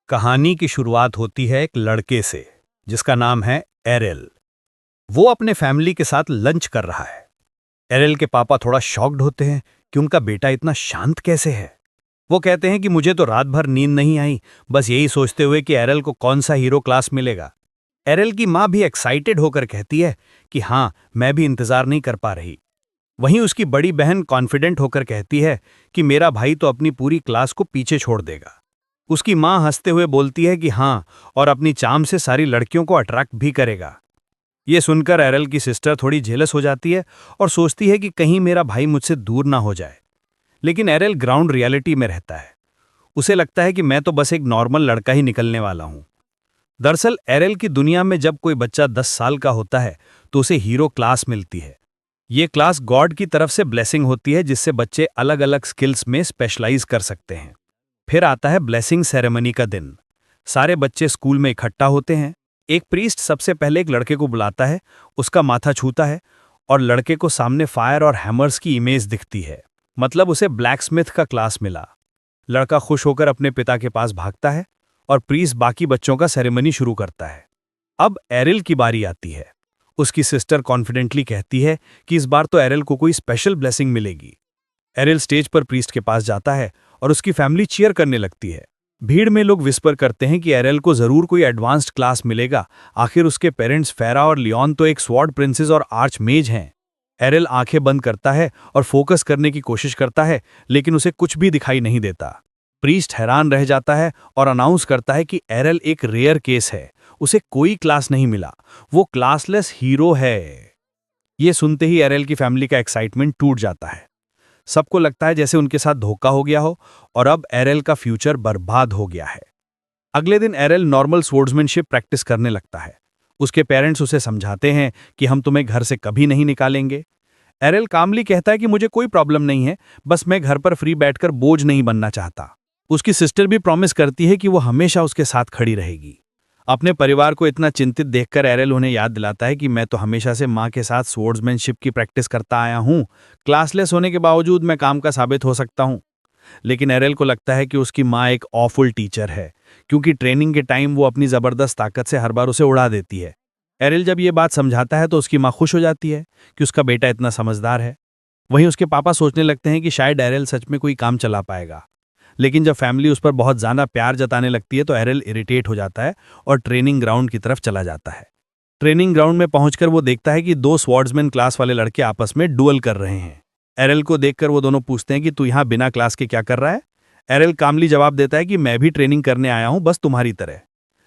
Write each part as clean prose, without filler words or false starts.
कहानी की शुरुआत होती है एक लड़के से जिसका नाम है एरिल। वो अपने फैमिली के साथ लंच कर रहा है। एरिल के पापा थोड़ा शॉक्ड होते हैं कि उनका बेटा इतना शांत कैसे है। वो कहते हैं कि मुझे तो रात भर नींद नहीं आई, बस यही सोचते हुए कि एरिल को कौन सा हीरो क्लास मिलेगा। एरिल की माँ भी एक्साइटेड होकर कहती है कि हाँ, मैं भी इंतजार नहीं कर पा रही। वहीं उसकी बड़ी बहन कॉन्फिडेंट होकर कहती है कि मेरा भाई तो अपनी पूरी क्लास को पीछे छोड़ देगा। उसकी मां हंसते हुए बोलती है कि हाँ, और अपनी चाम से सारी लड़कियों को अट्रैक्ट भी करेगा। ये सुनकर एरिल की सिस्टर थोड़ी जेलस हो जाती है और सोचती है कि कहीं मेरा भाई मुझसे दूर ना हो जाए। लेकिन एरिल ग्राउंड रियलिटी में रहता है। उसे लगता है कि मैं तो बस एक नॉर्मल लड़का ही निकलने वाला हूं। दरअसल एरिल की दुनिया में जब कोई बच्चा 10 साल का होता है तो उसे हीरो क्लास मिलती है। ये क्लास गॉड की तरफ से ब्लेसिंग होती है, जिससे बच्चे अलग अलग स्किल्स में स्पेशलाइज कर सकते हैं। फिर आता है ब्लेसिंग सेरेमनी का दिन। सारे बच्चे स्कूल में इकट्ठा होते हैं। एक प्रीस्ट सबसे पहले एक लड़के को बुलाता है, उसका माथा छूता है और लड़के को सामने फायर और हैमर्स की इमेज दिखती है, मतलब उसे ब्लैकस्मिथ का क्लास मिला। लड़का खुश होकर अपने पिता के पास भागता है और प्रीस्ट बाकी बच्चों का सेरेमनी शुरू करता है। अब एरिल की बारी आती है। उसकी सिस्टर कॉन्फिडेंटली कहती है कि इस बार तो एरिल को कोई स्पेशल ब्लेसिंग मिलेगी। एरिल स्टेज पर प्रीस्ट के पास जाता है और उसकी फैमिली चीयर करने लगती है। भीड़ में लोग विस्पर करते हैं कि एरिल को जरूर कोई एडवांस्ड क्लास मिलेगा, आखिर उसके पेरेंट्स फेरा और लियोन तो एक स्वॉर्ड प्रिंसेस और आर्च मेज हैं। एरिल आंखें बंद करता है और फोकस करने की कोशिश करता है, लेकिन उसे कुछ भी दिखाई नहीं देता। प्रीस्ट हैरान रह जाता है और अनाउंस करता है कि एरिल एक रेयर केस है, उसे कोई क्लास नहीं मिला, वो क्लासलेस हीरो है। ये सुनते ही एरिल की फैमिली का एक्साइटमेंट टूट जाता है। सबको लगता है जैसे उनके साथ धोखा हो गया हो और अब एरिल का फ्यूचर बर्बाद हो गया है। अगले दिन एरिल नॉर्मल स्वॉर्ड्समैनशिप प्रैक्टिस करने लगता है। उसके पेरेंट्स उसे समझाते हैं कि हम तुम्हें घर से कभी नहीं निकालेंगे। एरिल कामली कहता है कि मुझे कोई प्रॉब्लम नहीं है, बस मैं घर पर फ्री बैठकर बोझ नहीं बनना चाहता। उसकी सिस्टर भी प्रॉमिस करती है कि वो हमेशा उसके साथ खड़ी रहेगी। अपने परिवार को इतना चिंतित देखकर एरिल उन्हें याद दिलाता है कि मैं तो हमेशा से माँ के साथ स्वॉर्ड्समैनशिप की प्रैक्टिस करता आया हूँ। क्लासलेस होने के बावजूद मैं काम का साबित हो सकता हूँ। लेकिन एरिल को लगता है कि उसकी माँ एक ऑफुल टीचर है, क्योंकि ट्रेनिंग के टाइम वो अपनी जबरदस्त ताकत से हर बार उसे उड़ा देती है। एरिल जब ये बात समझाता है तो उसकी माँ खुश हो जाती है कि उसका बेटा इतना समझदार है। वहीं उसके पापा सोचने लगते हैं कि शायद एरिल सच में कोई काम चला पाएगा। लेकिन जब फैमिली उस पर बहुत ज़्यादा प्यार जताने लगती है तो एरिल इरिटेट हो जाता है और ट्रेनिंग ग्राउंड की तरफ चला जाता है। ट्रेनिंग ग्राउंड में पहुंचकर वो देखता है कि दो स्वॉर्ड्समैन क्लास वाले लड़के आपस में डुअल कर रहे हैं। एरिल को देखकर वो दोनों पूछते हैं कि तू यहाँ बिना क्लास के क्या कर रहा है। एरिल कामली जवाब देता है कि मैं भी ट्रेनिंग करने आया हूँ, बस तुम्हारी तरह।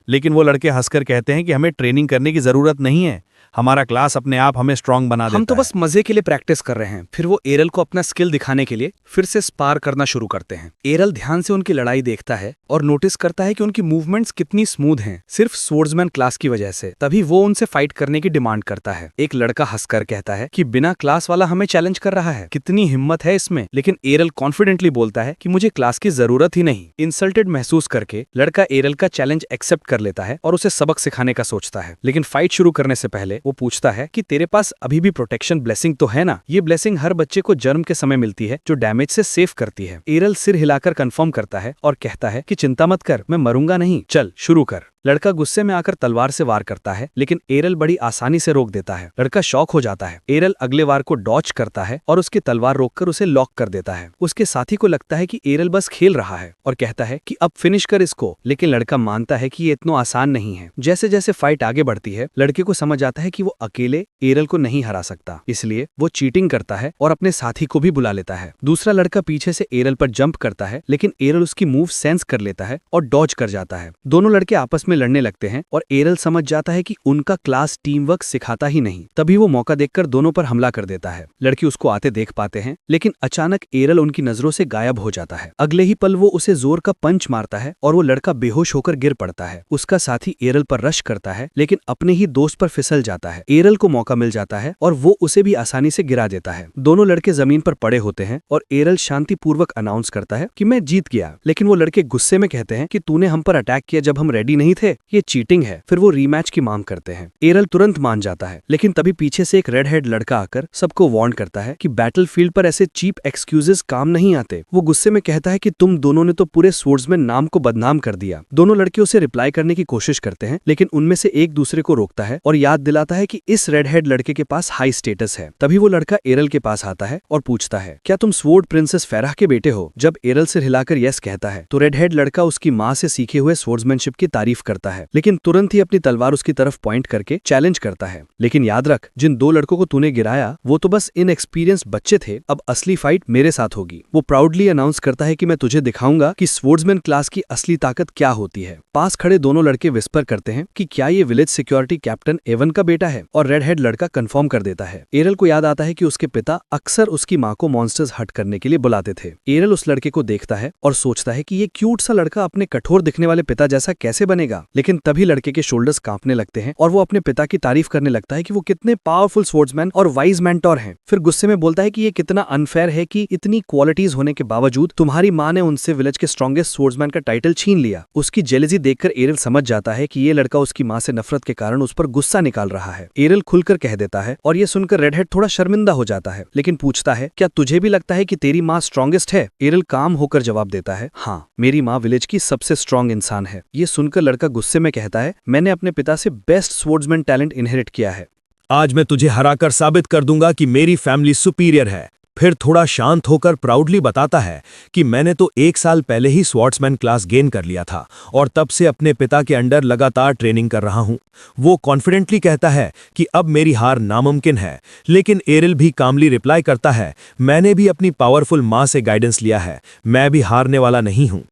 लेकिन वो लड़के हंसकर कहते हैं कि हमें ट्रेनिंग करने की जरूरत नहीं है, हमारा क्लास अपने आप हमें स्ट्रांग बना देता है। हम तो बस मजे के लिए प्रैक्टिस कर रहे हैं। फिर वो एरिल को अपना स्किल दिखाने के लिए फिर से स्पार करना शुरू करते हैं। एरिल ध्यान से उनकी लड़ाई देखता है और नोटिस करता है कि उनकी मूवमेंट्स कितनी स्मूथ हैं, सिर्फ स्वॉर्ड्समैन क्लास की वजह से। तभी वो उनसे फाइट करने की डिमांड करता है। एक लड़का हंसकर कहता है कि बिना क्लास वाला हमें चैलेंज कर रहा है, कितनी हिम्मत है इसमें। लेकिन एरिल कॉन्फिडेंटली बोलता है कि मुझे क्लास की जरूरत ही नहीं। इंसल्टेड महसूस करके लड़का एरिल का चैलेंज एक्सेप्ट कर लेता है और उसे सबक सिखाने का सोचता है। लेकिन फाइट शुरू करने से पहले वो पूछता है कि तेरे पास अभी भी प्रोटेक्शन ब्लेसिंग तो है ना? ये ब्लेसिंग हर बच्चे को जन्म के समय मिलती है, जो डैमेज से सेफ करती है। एरिल सिर हिलाकर कंफर्म करता है और कहता है कि चिंता मत कर, मैं मरूंगा नहीं, चल शुरू कर। लड़का गुस्से में आकर तलवार से वार करता है, लेकिन एरिल बड़ी आसानी से रोक देता है। लड़का शॉक हो जाता है। एरिल अगले वार को डॉच करता है और उसकी तलवार रोककर उसे लॉक कर देता है। उसके साथी को लगता है कि एरिल बस खेल रहा है और कहता है कि अब फिनिश कर इसको, लेकिन लड़का मानता है कि ये इतना आसान नहीं है। जैसे जैसे फाइट आगे बढ़ती है, लड़के को समझ आता है कि वो अकेले एरिल को नहीं हरा सकता, इसलिए वो चीटिंग करता है और अपने साथी को भी बुला लेता है। दूसरा लड़का पीछे से एरिल पर जंप करता है, लेकिन एरिल उसकी मूव सेंस कर लेता है और डॉज कर जाता है। दोनों लड़के आपस में लड़ने लगते हैं और एरिल समझ जाता है कि उनका क्लास टीम वर्क सिखाता ही नहीं। तभी वो मौका देखकर दोनों पर हमला कर देता है। लड़की उसको आते देख पाते हैं, लेकिन अचानक एरिल उनकी नजरों से गायब हो जाता है। अगले ही पल वो उसे जोर का पंच मारता है और वो लड़का बेहोश होकर गिर पड़ता है। उसका साथी एरिल पर रश करता है, लेकिन अपने ही दोस्त पर फिसल जाता है। एरिल को मौका मिल जाता है और वो उसे भी आसानी से गिरा देता है। दोनों लड़के जमीन पर पड़े होते हैं और एरिल शांतिपूर्वक अनाउंस करता है कि मैं जीत गया। लेकिन वो लड़के गुस्से में कहते हैं कि तूने हम पर अटैक किया जब हम रेडी नहीं थे, ये चीटिंग है। फिर वो रीमैच की मांग करते हैं। एरल तुरंत मान जाता है, लेकिन तभी पीछे से एक रेड हेड लड़का आकर सबको वार्न करता है कि बैटलफील्ड पर ऐसे चीप एक्सक्यूजेस काम नहीं आते। वो गुस्से में कहता है कि तुम दोनों ने तो पूरे स्वॉर्ड्समैन नाम को बदनाम कर दिया। दोनों लड़के उसे रिप्लाई करने की कोशिश करते हैं, लेकिन उनमें से एक दूसरे को रोकता है और याद दिलाता है कि इस रेड हेड लड़के के पास हाई स्टेटस है। तभी वो लड़का एरल के पास आता है और पूछता है, क्या तुम स्वॉर्ड प्रिंसेस फेराह के बेटे हो? जब एरल सिर हिलाकर यस कहता है तो रेड हेड लड़का उसकी माँ से सीखे हुए स्वॉर्ड्समैनशिप की तारीफ करता है, लेकिन तुरंत ही अपनी तलवार उसकी तरफ पॉइंट करके चैलेंज करता है। लेकिन याद रख, जिन दो लड़कों को तूने गिराया वो तो बस इनएक्सपीरियंस बच्चे थे, अब असली फाइट मेरे साथ होगी। वो प्राउडली अनाउंस करता है कि मैं तुझे दिखाऊंगा कि स्वॉर्ड्समैन क्लास की असली ताकत क्या होती है। पास खड़े दोनों लड़के विस्पर करते हैं कि क्या ये विलेज सिक्योरिटी कैप्टन एवन का बेटा है, और रेड हेड लड़का कंफर्म कर देता है। एरल को याद आता है कि उसके पिता अक्सर उसकी माँ को मॉन्स्टर्स हट करने के लिए बुलाते थे। एरल उस लड़के को देखता है और सोचता है कि ये क्यूट सा लड़का अपने कठोर दिखने वाले पिता जैसा कैसे बनेगा। लेकिन तभी लड़के के शोल्डर्स कांपने लगते हैं और वो अपने पिता की तारीफ करने लगता है कि वो कितने पावरफुल स्वॉर्ड्समैन और वाइज मेंटोर हैं। फिर गुस्से में बोलता है कि ये कितना अनफेयर है कि इतनी क्वालिटीज होने के बावजूद तुम्हारी माँ ने उनसे विलेज के स्ट्रॉन्गेस्ट स्वॉर्ड्समैन का टाइटल छीन लिया। उसकी जेलसी देखकर एरल समझ जाता है कि ये लड़का उसकी माँ से नफरत के कारण उस पर गुस्सा निकाल रहा है। एरल खुलकर कह देता है और ये सुनकर रेड हेड थोड़ा शर्मिंदा हो जाता है, लेकिन पूछता है, क्या तुझे भी लगता है कि तेरी माँ स्ट्रॉन्गेस्ट है? एरल काम होकर जवाब देता है, हाँ, मेरी माँ विलेज की सबसे स्ट्रॉन्ग इंसान है। ये सुनकर लड़का गुस्से में कहता है, मैंने अपने पिता से बेस्ट स्वॉर्ड्समैन टैलेंट इनहेरिट किया है। आज मैं तुझे हराकर साबित कर दूंगा कि मेरी फैमिली सुपीरियर है। फिर थोड़ा शांत होकर प्राउडली बताता है कि मैंने तो 1 साल पहले ही स्वॉर्ड्समैन क्लास गेन कर लिया था और तब से अपने पिता के अंडर लगातार ट्रेनिंग कर रहा हूं। वो कॉन्फिडेंटली कहता है कि अब मेरी हार नामुमकिन है, लेकिन एरल भी कामली रिप्लाई करता है, मैंने भी अपनी पावरफुल माँ से गाइडेंस लिया है, मैं भी हारने वाला नहीं हूं।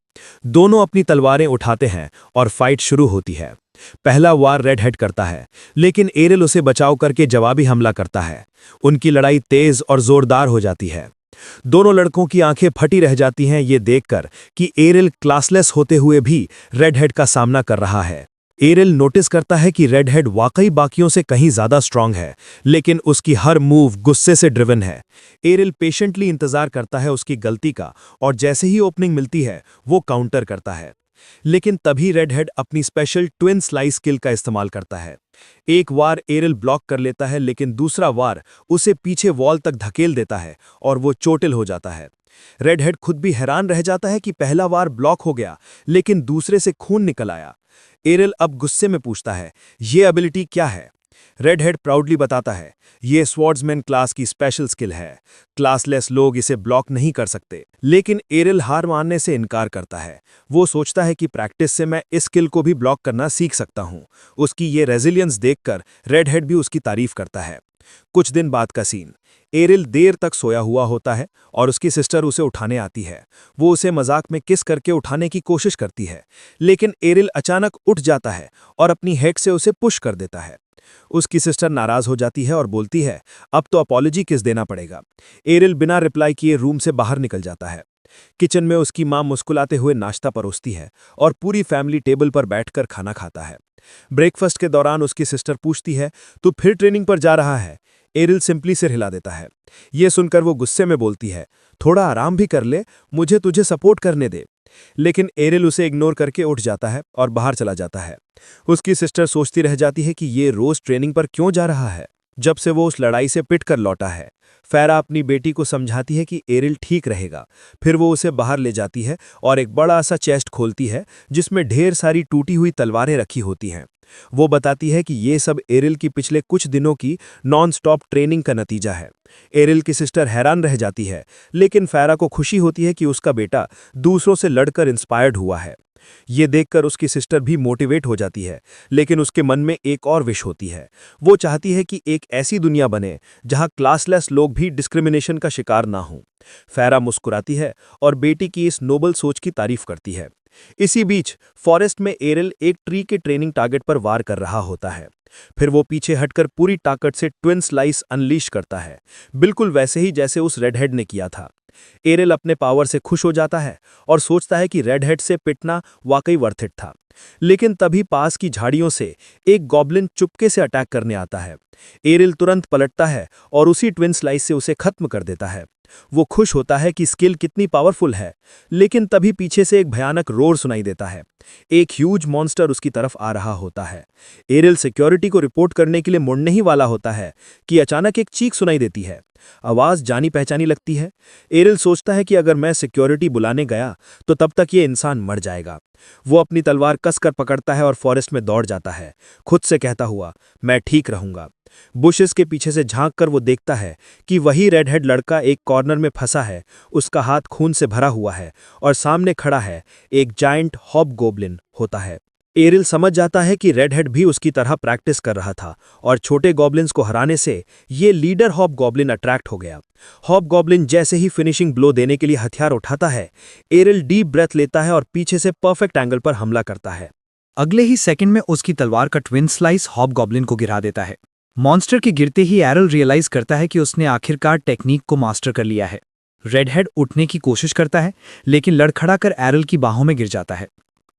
दोनों अपनी तलवारें उठाते हैं और फाइट शुरू होती है। पहला वार रेड हेड करता है, लेकिन एरल उसे बचाव करके जवाबी हमला करता है। उनकी लड़ाई तेज और जोरदार हो जाती है। दोनों लड़कों की आंखें फटी रह जाती हैं ये देखकर कि एरल क्लासलेस होते हुए भी रेड हेड का सामना कर रहा है। एरल नोटिस करता है कि रेड हेड वाकई बाकियों से कहीं ज्यादा स्ट्रांग है, लेकिन उसकी हर मूव गुस्से से ड्रिवन है। एरल पेशेंटली इंतजार करता है उसकी गलती का, और जैसे ही ओपनिंग मिलती है वो काउंटर करता है। लेकिन तभी रेड हेड अपनी स्पेशल ट्विन स्लाइस स्किल का इस्तेमाल करता है। एक वार एरल ब्लॉक कर लेता है, लेकिन दूसरा वार उसे पीछे वॉल तक धकेल देता है और वो चोटिल हो जाता है। रेड हेड खुद भी हैरान रह जाता है कि पहला वार ब्लॉक हो गया, लेकिन दूसरे से खून निकल आया। एरल अब गुस्से में पूछता है, ये एबिलिटी क्या है? रेड हेड प्राउडली बताता है, ये स्वॉर्ड्समैन क्लास की स्पेशल स्किल है, क्लासलेस लोग इसे ब्लॉक नहीं कर सकते। लेकिन एरल हार मानने से इनकार करता है। वो सोचता है कि प्रैक्टिस से मैं इस स्किल को भी ब्लॉक करना सीख सकता हूँ। उसकी ये रेजिलियंस देखकर रेड हेड भी उसकी तारीफ करता है। कुछ दिन बाद का सीन, एरल देर तक सोया हुआ होता है और उसकी सिस्टर उसे उठाने आती है। वो उसे मजाक में किस करके उठाने की कोशिश करती है, लेकिन एरल अचानक उठ जाता है और अपनी हेड से उसे पुश कर देता है। उसकी सिस्टर नाराज हो जाती है और बोलती है, अब तो अपॉलॉजी किस देना पड़ेगा। एरल बिना रिप्लाई किए रूम से बाहर निकल जाता है। किचन में उसकी मां मुस्कुराते हुए नाश्ता परोसती है और पूरी फैमिली टेबल पर बैठकर खाना खाता है। ब्रेकफास्ट के दौरान उसकी सिस्टर पूछती है, तू फिर ट्रेनिंग पर जा रहा है? एरल सिंपली सिर हिला देता है। यह सुनकर वो गुस्से में बोलती है, थोड़ा आराम भी कर ले, मुझे तुझे सपोर्ट करने दे। लेकिन एरल उसे इग्नोर करके उठ जाता है और बाहर चला जाता है। उसकी सिस्टर सोचती रह जाती है कि ये रोज ट्रेनिंग पर क्यों जा रहा है, जब से वो उस लड़ाई से पिट कर लौटा है। फेरा अपनी बेटी को समझाती है कि एरल ठीक रहेगा। फिर वो उसे बाहर ले जाती है और एक बड़ा सा चेस्ट खोलती है जिसमें ढेर सारी टूटी हुई तलवारें रखी होती हैं। वो बताती है कि ये सब एरल की पिछले कुछ दिनों की नॉन स्टॉप ट्रेनिंग का नतीजा है। एरल की सिस्टर हैरान रह जाती है, लेकिन फेरा को खुशी होती है कि उसका बेटा दूसरों से लड़कर इंस्पायर्ड हुआ है। ये देखकर उसकी सिस्टर भी मोटिवेट हो जाती है, लेकिन उसके मन में एक और विश होती है। वो चाहती है कि एक ऐसी दुनिया बने जहां क्लासलेस लोग भी डिस्क्रिमिनेशन का शिकार ना हों। फेरा मुस्कुराती है और बेटी की इस नोबल सोच की तारीफ करती है। इसी बीच फॉरेस्ट में एरल एक ट्री के ट्रेनिंग टारगेट पर वार कर रहा होता है। फिर वो पीछे हटकर पूरी ताकत से ट्विन स्लाइस अनलीश करता है, बिल्कुल वैसे ही जैसे उस रेडहेड ने किया था। एरल अपने पावर से खुश हो जाता है और सोचता है कि रेडहेड से पिटना वाकई वर्थ इट था। लेकिन तभी पास की झाड़ियों से एक गॉब्लिन चुपके से अटैक करने आता है। एरिल तुरंत पलटता है और उसी ट्विन स्लाइस से उसे खत्म कर देता है। वो खुश होता है कि स्किल कितनी पावरफुल है, लेकिन तभी पीछे से एक भयानक रोर सुनाई देता है। एक ह्यूज मॉन्स्टर उसकी तरफ आ रहा होता है। एरिल सिक्योरिटी को रिपोर्ट करने के लिए मुड़ने ही वाला होता है कि अचानक एक चीख सुनाई देती है। आवाज जानी पहचानी लगती है। एरिल सोचता है कि अगर मैं सिक्योरिटी बुलाने गया तो तब तक ये इंसान मर जाएगा। वो अपनी तलवार कसकर पकड़ता है और फॉरेस्ट में दौड़ जाता है, खुद से कहता हुआ, मैं ठीक रहूंगा। बुशेस के पीछे से झांककर वो देखता है कि वही रेडहेड लड़का एक कॉर्नर में फंसा है, उसका हाथ खून से भरा हुआ है और सामने खड़ा है एक जायंट हॉबगॉब्लिन होता है। एरिल समझ जाता है कि रेडहेड भी उसकी तरह प्रैक्टिस कर रहा था और छोटे गॉब्लिन्स को हराने से ये लीडर हॉबगॉब्लिन अट्रैक्ट हो गया। हॉबगॉब्लिन जैसे ही फिनिशिंग ब्लो देने के लिए हथियार उठाता है, एरिल डीप ब्रेथ लेता है और पीछे से परफेक्ट एंगल पर हमला करता है। अगले ही सेकंड में उसकी तलवार का ट्विन स्लाइस हॉबगॉब्लिन को गिरा देता है। मॉन्स्टर के गिरते ही एरिल रियलाइज करता है कि उसने आखिरकार टेक्निक को मास्टर कर लिया है। रेडहेड उठने की कोशिश करता है, लेकिन लड़खड़ाकर एरिल की बाहों में गिर जाता है।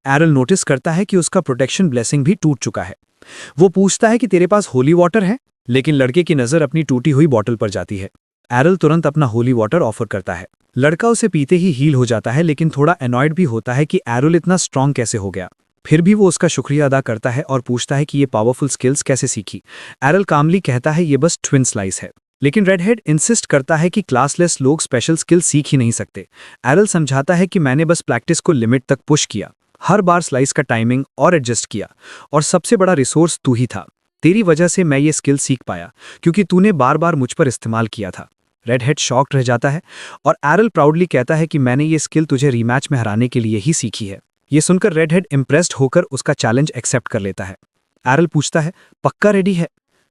एरिल नोटिस करता है कि उसका प्रोटेक्शन ब्लेसिंग भी टूट चुका है। वो पूछता है कि तेरे पास होली वाटर है, लेकिन लड़के की नजर अपनी टूटी हुई बॉटल पर जाती है। एरिल तुरंत अपना होली वाटर ऑफर करता है। लड़का उसे पीते ही हील हो जाता है, लेकिन थोड़ा एनॉयड भी होता है कि एरिल इतना स्ट्रांग कैसे हो गया। फिर भी वो उसका शुक्रिया अदा करता है और पूछता है कि ये पावरफुल स्किल्स कैसे सीखी। एरिल कामली कहता है ये बस ट्विन स्लाइस है, लेकिन रेडहेड इंसिस्ट करता है कि क्लासलेस लोग स्पेशल स्किल सीख ही नहीं सकते। एरिल समझाता है कि मैंने बस प्रैक्टिस को लिमिट तक पुश किया, हर बार स्लाइस का टाइमिंग और एडजस्ट किया, और सबसे बड़ा रिसोर्स तू ही था। तेरी वजह से मैं ये स्किल सीख पाया, क्योंकि तूने बार बार मुझ पर इस्तेमाल किया था। रेडहेड शॉक्ड रह जाता है और एरिल प्राउडली कहता है कि मैंने ये स्किल तुझे रीमैच में हराने के लिए ही सीखी है। ये सुनकर रेडहेड इम्प्रेस्ड होकर उसका चैलेंज एक्सेप्ट कर लेता है। एरिल पूछता है, पक्का रेडी है?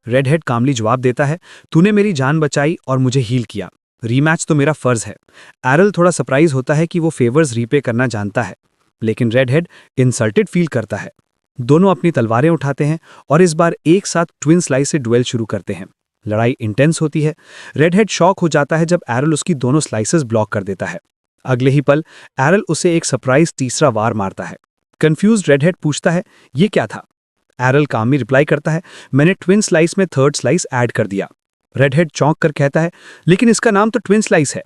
रेडहेड कामली जवाब देता है, तूने मेरी जान बचाई और मुझे हील किया, रीमैच तो मेरा फर्ज है। एरिल थोड़ा सरप्राइज होता है कि वो फेवर्स रीपे करना जानता है, लेकिन रेडहेड इंसल्टेड फील करता है। दोनों अपनी तलवारें उठाते हैं और इस बार एक साथ ट्विन स्लाइस से डुएल शुरू करते हैं। लड़ाई इंटेंस होती है। रेडहेड शॉक हो जाता है जब एरिल उसकी दोनों स्लाइसेस ब्लॉक कर देता है। अगले ही पल एरिल उसे एक सरप्राइज तीसरा वार मारता है। कंफ्यूज्ड रेडहेड पूछता है, ये क्या था? एरिल कामली रिप्लाई करता है, मैंने ट्विन स्लाइस में थर्ड स्लाइस ऐड कर दिया। रेडहेड चौंक कर कहता है, लेकिन इसका नाम तो ट्विन स्लाइस है।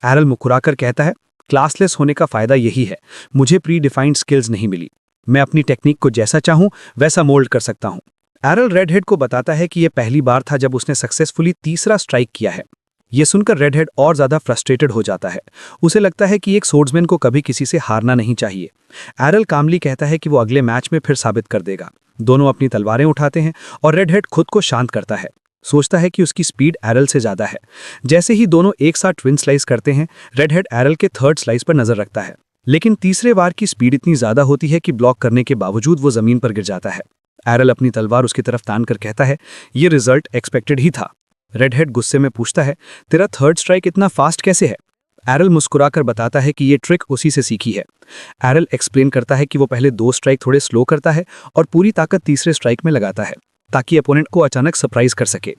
एरिल मुस्कुराकर कहता है, क्लासलेस होने का फायदा यही है, मुझे प्री डिफाइंड स्किल्स नहीं मिली, मैं अपनी टेक्निक को जैसा चाहूं वैसा मोल्ड कर सकता हूं। एरिल रेडहेड को बताता है कि यह पहली बार था जब उसने सक्सेसफुली तीसरा स्ट्राइक किया है। यह सुनकर रेडहेड और ज्यादा फ्रस्ट्रेटेड हो जाता है। उसे लगता है कि एक सोर्ड्समैन को कभी किसी से हारना नहीं चाहिए। एरिल कामली कहता है कि वो अगले मैच में फिर साबित कर देगा। दोनों अपनी तलवारें उठाते हैं और रेडहेड खुद को शांत करता है। सोचता है कि उसकी स्पीड एरिल से ज्यादा है। जैसे ही दोनों एक साथ ट्विन स्लाइस करते हैं, रेडहेड एरिल के थर्ड स्लाइस पर नजर रखता है, लेकिन तीसरे वार की स्पीड इतनी ज्यादा होती है कि ब्लॉक करने के बावजूद वो जमीन पर गिर जाता है। एरिल अपनी तलवार उसकी तरफ तान कर कहता है, ये रिजल्ट एक्सपेक्टेड ही था। रेडहेड गुस्से में पूछता है, तेरा थर्ड स्ट्राइक इतना फास्ट कैसे है? एरिल मुस्कुराकर बताता है कि ये ट्रिक उसी से सीखी है। एरिल एक्सप्लेन करता है कि वो पहले 2 स्ट्राइक थोड़े स्लो करता है और पूरी ताकत तीसरे स्ट्राइक में लगाता है, ताकि अपोनेंट को अचानक सरप्राइज कर सके।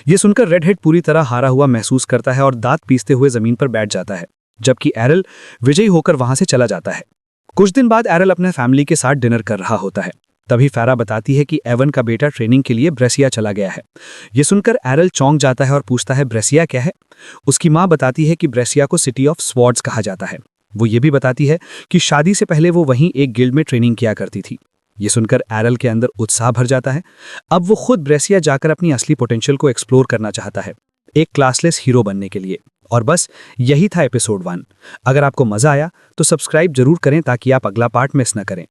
ये सुनकर रेडहेड पूरी तरह हारा हुआ महसूस करता है और दांत पीसते हुए जमीन पर बैठ जाता है, जबकि एरिल विजयी होकर वहां से चला जाता है। कुछ दिन बाद एरिल अपने फैमिली के साथ डिनर कर रहा होता है। तभी फैरा बताती है कि एवन का बेटा ट्रेनिंग के लिए ब्रेसिया चला गया है। ये सुनकर एरिल चौंक जाता है और पूछता है, ब्रेसिया क्या है? उसकी माँ बताती है कि ब्रेसिया को सिटी ऑफ स्वॉर्ड्स कहा जाता है। वो ये भी बताती है कि शादी से पहले वो वहीं एक गिल्ड में ट्रेनिंग किया करती थी। ये सुनकर एरिल के अंदर उत्साह भर जाता है। अब वो खुद ब्रेसिया जाकर अपनी असली पोटेंशियल को एक्सप्लोर करना चाहता है, एक क्लासलेस हीरो बनने के लिए। और बस यही था एपिसोड 1। अगर आपको मजा आया तो सब्सक्राइब जरूर करें ताकि आप अगला पार्ट मिस न करें।